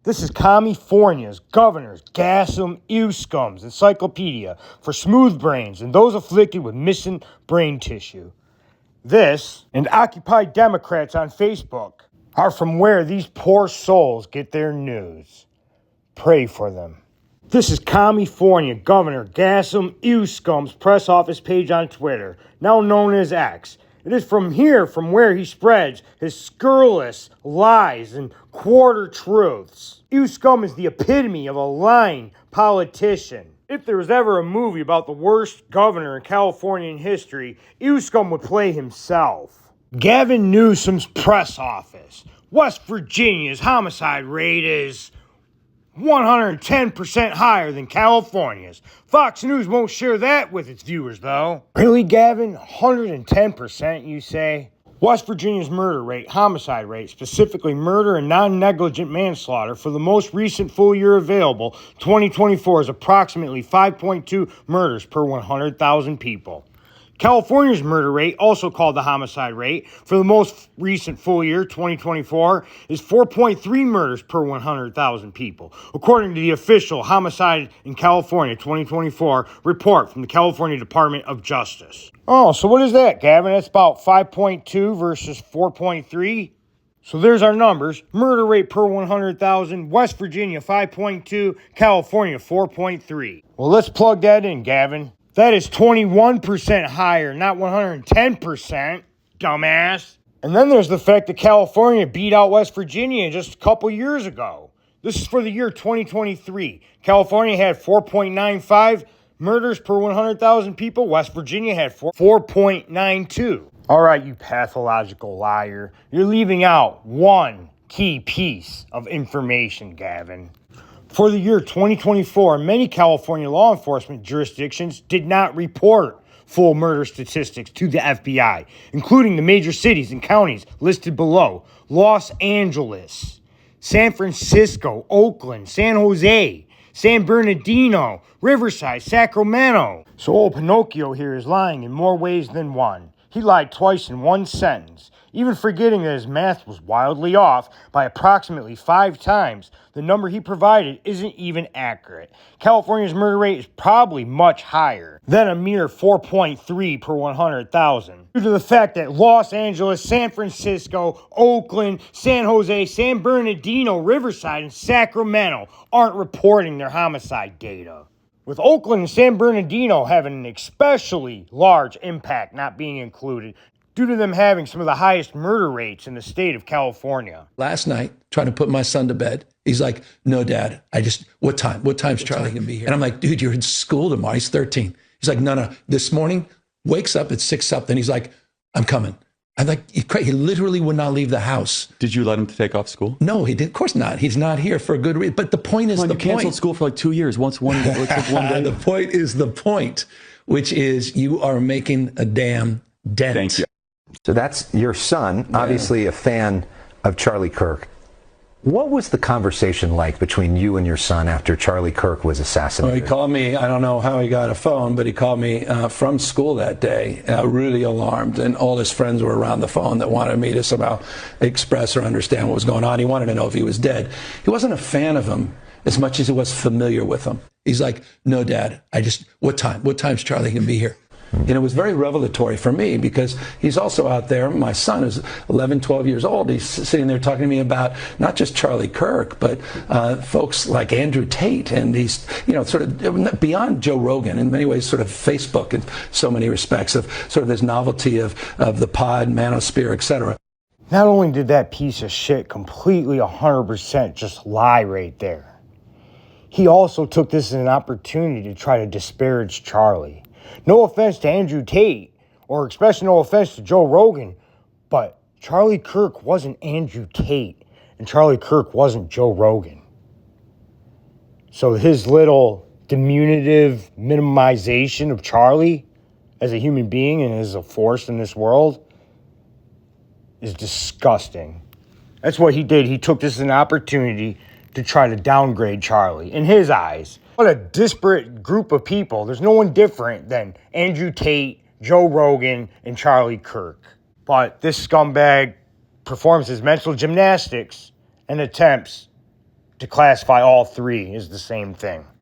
This is California's Governor's Gasm Scum's Encyclopedia for smooth brains and those afflicted with missing brain tissue. This, and Occupy Democrats on Facebook, are from where these poor souls get their news. Pray for them. This is California Governor Gasm Scum's press office page on Twitter, now known as X. It is from where he spreads his scurrilous lies and quarter truths. Scum is the epitome of a lying politician. If there was ever a movie about the worst governor in Californian history, Scum would play himself. Gavin Newsom's press office. West Virginia's homicide rate is 110% higher than California's. Fox News won't share that with its viewers, though. Really, Gavin? 110%, you say? West Virginia's murder rate, homicide rate, specifically murder and non-negligent manslaughter for the most recent full year available, 2024, is approximately 5.2 murders per 100,000 people. California's murder rate, also called the homicide rate, for the most recent full year, 2024, is 4.3 murders per 100,000 people, according to the official Homicide in California 2024 report from the California Department of Justice. Oh, so what is that, Gavin? That's about 5.2 versus 4.3? So there's our numbers. Murder rate per 100,000, West Virginia 5.2, California 4.3. Well, let's plug that in, Gavin. That is 21% higher, not 110%, dumbass. And then there's the fact that California beat out West Virginia just a couple years ago. This is for the year 2023. California had 4.95 murders per 100,000 people. West Virginia had 4.92. All right, you pathological liar. You're leaving out one key piece of information, Gavin. For the year 2024, many California law enforcement jurisdictions did not report full murder statistics to the FBI, including the major cities and counties listed below: Los Angeles, San Francisco, Oakland, San Jose, San Bernardino, Riverside, Sacramento. So old Pinocchio here is lying in more ways than one. He lied twice in one sentence, even forgetting that his math was wildly off by approximately 5 times. The number he provided isn't even accurate. California's murder rate is probably much higher than a mere 4.3 per 100,000, due to the fact that Los Angeles, San Francisco, Oakland, San Jose, San Bernardino, Riverside, and Sacramento aren't reporting their homicide data, with Oakland and San Bernardino having an especially large impact not being included due to them having some of the highest murder rates in the state of California. Last night, trying to put my son to bed, he's like, "No, Dad, what time's Charlie going to be here?" And I'm like, "Dude, you're in school tomorrow." He's 13. He's like, no. This morning, wakes up at 6 something. He's like, "I'm coming." I'm like, he literally would not leave the house. Did you let him take off school? No, he did. Of course not. He's not here for a good reason. But the point is, you canceled school for like 2 years. One day. The point is the point, which is you are making a damn dent. Thank you. So that's your son, obviously a fan of Charlie Kirk. What was the conversation like between you and your son after Charlie Kirk was assassinated? Well, he called me. I don't know how he got a phone, but he called me from school that day, really alarmed. And all his friends were around the phone that wanted me to somehow express or understand what was going on. He wanted to know if he was dead. He wasn't a fan of him as much as he was familiar with him. He's like, "No, Dad, what time's Charlie going to be here?" And it was very revelatory for me because he's also out there. My son is 11, 12 years old. He's sitting there talking to me about not just Charlie Kirk, but folks like Andrew Tate. And he's, sort of beyond Joe Rogan, in many ways, sort of Facebook in so many respects, of sort of this novelty of the pod, manosphere, etc. Not only did that piece of shit completely 100% just lie right there, he also took this as an opportunity to try to disparage Charlie. No offense to Andrew Tate, or especially no offense to Joe Rogan, but Charlie Kirk wasn't Andrew Tate, and Charlie Kirk wasn't Joe Rogan. So his little diminutive minimization of Charlie as a human being and as a force in this world is disgusting. That's what he did. He took this as an opportunity to try to downgrade Charlie in his eyes. What a disparate group of people. There's no one different than Andrew Tate, Joe Rogan, and Charlie Kirk. But this scumbag performs his mental gymnastics and attempts to classify all three as the same thing.